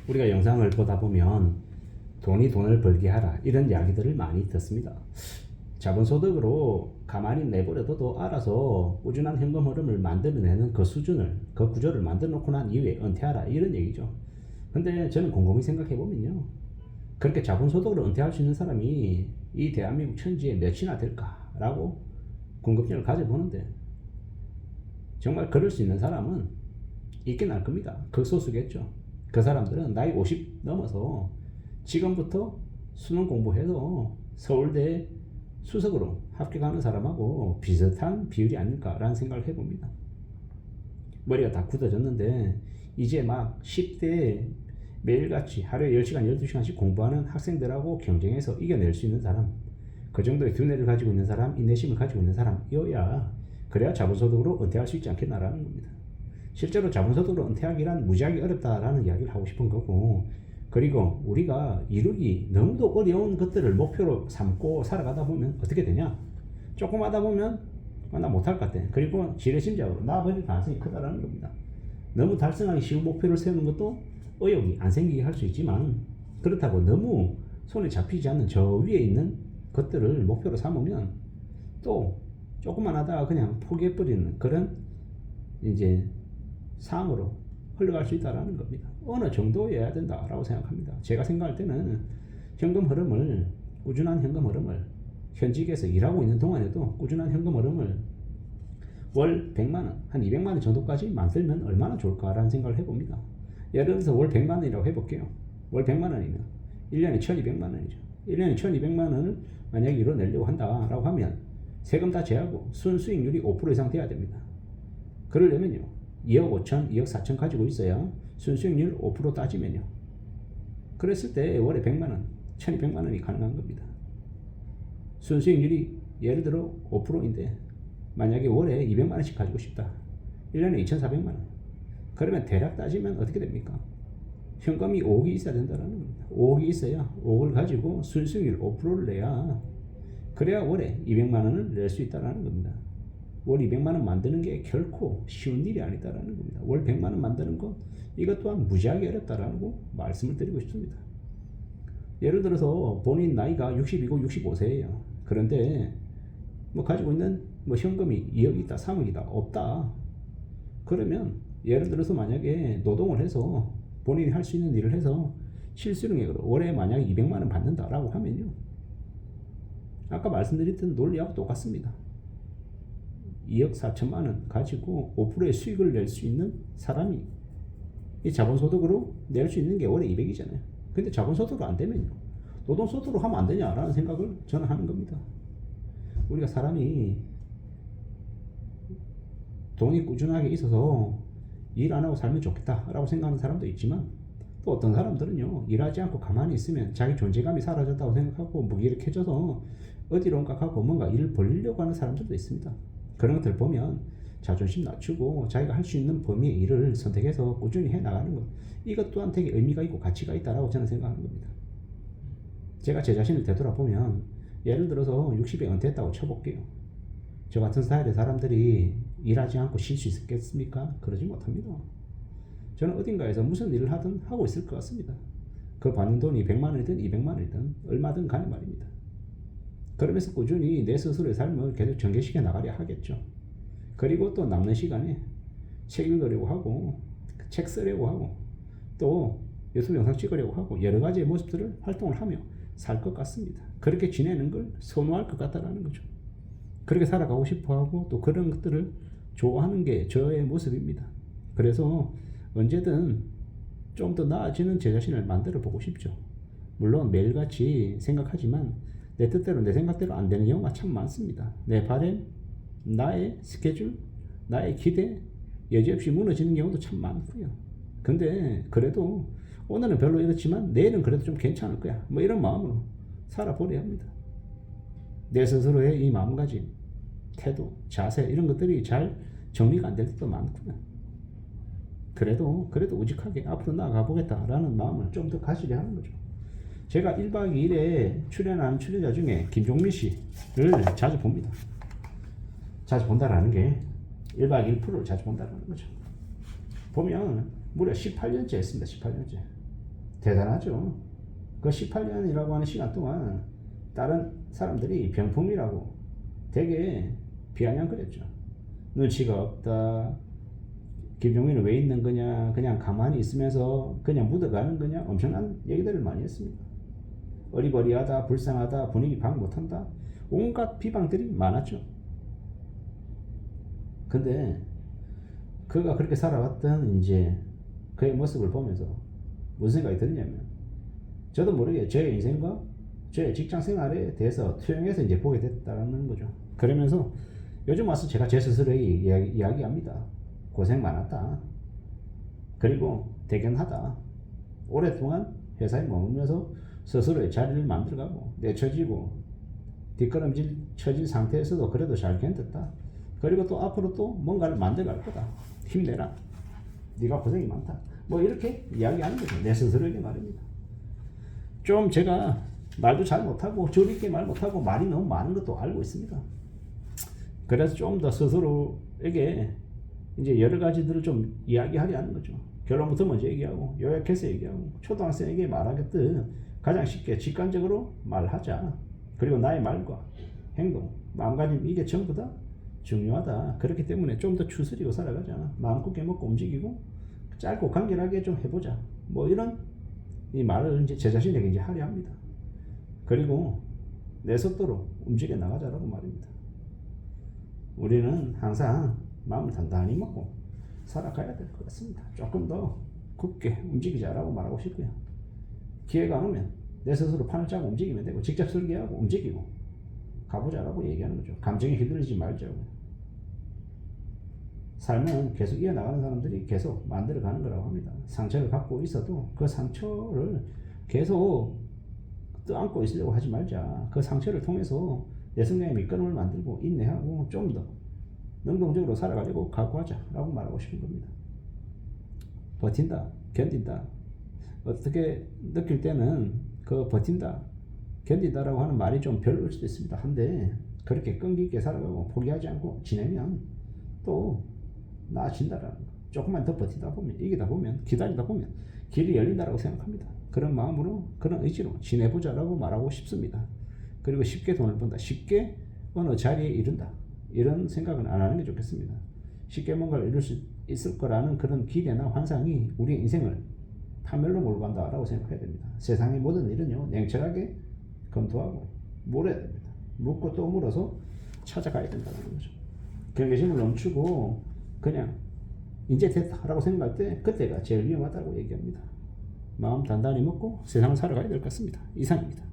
우리가 영상을 보다 보면 돈이 돈을 벌게 하라 이런 이야기들을 많이 듣습니다. 자본소득으로 가만히 내버려둬도 알아서 꾸준한 현금 흐름을 만들어내는 그 수준을, 그 구조를 만들어 놓고 난 이후에 은퇴하라 이런 얘기죠. 근데 저는 곰곰이 생각해 보면요, 그렇게 자본소득으로 은퇴할 수 있는 사람이 이 대한민국 천지에 몇이나 될까라고 궁금증을 가져보는데, 정말 그럴 수 있는 사람은 있긴 할 겁니다. 극소수겠죠. 그 사람들은 나이 50 넘어서 지금부터 수능 공부해서 서울대 수석으로 합격하는 사람하고 비슷한 비율이 아닐까라는 생각을 해봅니다. 머리가 다 굳어졌는데 이제 막 10대에 매일같이 하루에 10시간, 12시간씩 공부하는 학생들하고 경쟁해서 이겨낼 수 있는 사람, 그 정도의 두뇌를 가지고 있는 사람, 인내심을 가지고 있는 사람이어야 그래야 자본소득으로 은퇴할 수 있지 않겠나라는 겁니다. 실제로 자본소득으로 은퇴하기란 무지하게 어렵다라는 이야기를 하고 싶은 거고, 그리고 우리가 이루기 너무도 어려운 것들을 목표로 삼고 살아가다 보면 어떻게 되냐? 조금 하다 보면 나 못할 것 같아. 그리고 지레심작으로 나아버릴 가능성이 크다라는 겁니다. 너무 달성하기 쉬운 목표를 세우는 것도 의욕이 안 생기게 할 수 있지만, 그렇다고 너무 손에 잡히지 않는 저 위에 있는 것들을 목표로 삼으면 또 조금만 하다가 그냥 포기해버리는 그런 이제 상으로 흘러갈 수 있다는 겁니다. 어느 정도여야 된다라고 생각합니다. 제가 생각할 때는 현금 흐름을, 꾸준한 현금 흐름을, 현직에서 일하고 있는 동안에도 꾸준한 현금 흐름을 월 100만원, 한 200만원 정도까지 만들면 얼마나 좋을까라는 생각을 해봅니다. 예를 들어서 월 100만원이라고 해볼게요. 월 100만원이면 1년에 1200만원이죠. 1년에 1200만원을 만약에 이뤄내려고 한다라고 하면 세금 다 제하고 순수익률이 5% 이상 돼야 됩니다. 그러려면요, 2억 5천, 2억 4천 가지고 있어야 순수익률 5% 따지면요, 그랬을 때 월에 100만원, 1200만원이 가능한 겁니다. 순수익률이 예를 들어 5%인데 만약에 월에 200만원씩 가지고 싶다. 1년에 2400만원. 그러면 대략 따지면 어떻게 됩니까? 현금이 5억이 있어야 된다는 겁니다. 5억이 있어야 5억을 가지고 순수익률 5%를 내야, 그래야 월에 200만원을 낼 수 있다는 겁니다. 월 200만원 만드는 게 결코 쉬운 일이 아니다라는 겁니다. 월 100만원 만드는 것, 이것 또한 무지하게 어렵다라고 말씀을 드리고 싶습니다. 예를 들어서 본인 나이가 60이고 65세예요. 그런데 뭐 가지고 있는 뭐 현금이 2억이 있다, 3억이 있다, 없다. 그러면 예를 들어서 만약에 노동을 해서 본인이 할 수 있는 일을 해서 실수령액으로 월에 만약에 200만원 받는다라고 하면요, 아까 말씀드렸던 논리하고 똑같습니다. 2억 4천만원 가지고 5%의 수익을 낼 수 있는 사람이 이 자본소득으로 낼 수 있는 게 월에 200이잖아요. 근데 자본소득으로 안 되면요, 노동소득으로 하면 안 되냐라는 생각을 저는 하는 겁니다. 우리가 사람이 돈이 꾸준하게 있어서 일 안 하고 살면 좋겠다라고 생각하는 사람도 있지만, 또 어떤 사람들은요, 일하지 않고 가만히 있으면 자기 존재감이 사라졌다고 생각하고 무기력해져서 어디론가 가고 뭔가 일을 벌리려고 하는 사람들도 있습니다. 그런 것들 보면 자존심 낮추고 자기가 할 수 있는 범위의 일을 선택해서 꾸준히 해나가는 것, 이것 또한 되게 의미가 있고 가치가 있다라고 저는 생각하는 겁니다. 제가 제 자신을 되돌아보면, 예를 들어서 60에 은퇴했다고 쳐볼게요. 저 같은 스타일의 사람들이 일하지 않고 쉴 수 있겠습니까? 그러지 못합니다. 저는 어딘가에서 무슨 일을 하든 하고 있을 것 같습니다. 그 받는 돈이 100만원이든 200만원이든 얼마든 간에 말입니다. 그러면서 꾸준히 내 스스로의 삶을 계속 전개시켜 나가려 하겠죠. 그리고 또 남는 시간에 책 읽으려고 하고, 책 쓰려고 하고, 또 유튜브 영상 찍으려고 하고, 여러 가지의 모습들을 활동을 하며 살 것 같습니다. 그렇게 지내는 걸 선호할 것 같다라는 거죠. 그렇게 살아가고 싶어 하고, 또 그런 것들을 좋아하는 게 저의 모습입니다. 그래서 언제든 좀 더 나아지는 제 자신을 만들어 보고 싶죠. 물론 매일같이 생각하지만 내 뜻대로, 내 생각대로 안 되는 경우가 참 많습니다. 내 바램, 나의 스케줄, 나의 기대, 여지없이 무너지는 경우도 참 많고요. 근데 그래도 오늘은 별로 이렇지만 내일은 그래도 좀 괜찮을 거야, 뭐 이런 마음으로 살아보려야 합니다. 내 스스로의 이 마음가짐, 태도, 자세, 이런 것들이 잘 정리가 안 될 때도 많고요. 그래도 우직하게 앞으로 나아가 보겠다라는 마음을 좀 더 가지려 하는 거죠. 제가 1박 2일에 출연한 출연자 중에 김종민 씨를 자주 봅니다. 자주 본다라는 게 1박 2일 프로를 자주 본다는 거죠. 보면 무려 18년째 했습니다. 18년째. 대단하죠. 그 18년이라고 하는 시간 동안 다른 사람들이 병풍이라고 되게 비아냥거렸죠. 눈치가 없다. 김종민은 왜 있는 거냐. 그냥 가만히 있으면서 그냥 묻어가는 거냐. 엄청난 얘기들을 많이 했습니다. 어리버리하다. 불쌍하다. 분위기 파악 못한다. 온갖 비방들이 많았죠. 근데 그가 그렇게 살아왔던 이제 그의 모습을 보면서 무슨 생각이 들냐면 저도 모르게 저의 인생과 저의 직장 생활에 대해서 투영해서 이제 보게 됐다는 거죠. 그러면서 요즘 와서 제가 제 스스로에게 이야기합니다. 고생 많았다. 그리고 대견하다. 오랫동안 회사에 머물면서 스스로의 자리를 만들어가고 내쳐지고 뒷걸음질 쳐진 상태에서도 그래도 잘 견뎠다. 그리고 또 앞으로 또 뭔가를 만들어갈 거다. 힘내라. 네가 고생이 많다. 뭐 이렇게 이야기하는 거죠. 내 스스로에게 말입니다. 좀 제가 말도 잘 못하고 저리게 말 못하고 말이 너무 많은 것도 알고 있습니다. 그래서 좀 더 스스로에게 이제 여러 가지들을 좀 이야기하려 하는 거죠. 결론부터 먼저 얘기하고 요약해서 얘기하고 초등학생에게 말하겠듯 가장 쉽게 직관적으로 말하자. 그리고 나의 말과 행동, 마음가짐 이게 전부 다 중요하다. 그렇기 때문에 좀 더 추스리고 살아가자. 마음껏 깨먹고 움직이고 짧고 간결하게 좀 해보자. 뭐 이런 이 말을 이제 제 자신에게 이제 하려 합니다. 그리고 내 속도로 움직여 나가자라고 말입니다. 우리는 항상 마음을 단단히 먹고 살아가야 될 것 같습니다. 조금 더 굳게 움직이자라고 말하고 싶고요. 기회가 오면 내 스스로 판을 짜고 움직이면 되고 직접 설계하고 움직이고 가보자라고 얘기하는 거죠. 감정에 휘둘리지 말자고. 삶은 계속 이어나가는 사람들이 계속 만들어가는 거라고 합니다. 상처를 갖고 있어도 그 상처를 계속 떠안고 있으려고 하지 말자. 그 상처를 통해서 내 성장의 밑거름을 만들고 인내하고 좀 더 능동적으로 살아가려고 각오하자라고 말하고 싶은 겁니다. 버틴다, 견딘다. 어떻게 느낄 때는 그 버틴다, 견딘다라고 하는 말이 좀 별로일 수도 있습니다. 한데 그렇게 끈기 있게 살아가고 포기하지 않고 지내면 또 나아진다라는 거. 조금만 더 버티다 보면, 이기다 보면, 기다리다 보면 길이 열린다라고 생각합니다. 그런 마음으로, 그런 의지로 지내보자라고 말하고 싶습니다. 그리고 쉽게 돈을 번다, 쉽게 어느 자리에 이른다, 이런 생각은 안 하는 게 좋겠습니다. 쉽게 뭔가를 이룰 수 있을 거라는 그런 기대나 환상이 우리 인생을 파멸로 몰고 간다라고 생각해야 됩니다. 세상의 모든 일은요, 냉철하게 검토하고 물어야 됩니다. 묻고 또 물어서 찾아가야 된다는 거죠. 경계심을 넘추고 그냥 이제 됐다라고 생각할 때 그때가 제일 위험하다고 얘기합니다. 마음 단단히 먹고 세상을 살아가야 될 것 같습니다. 이상입니다.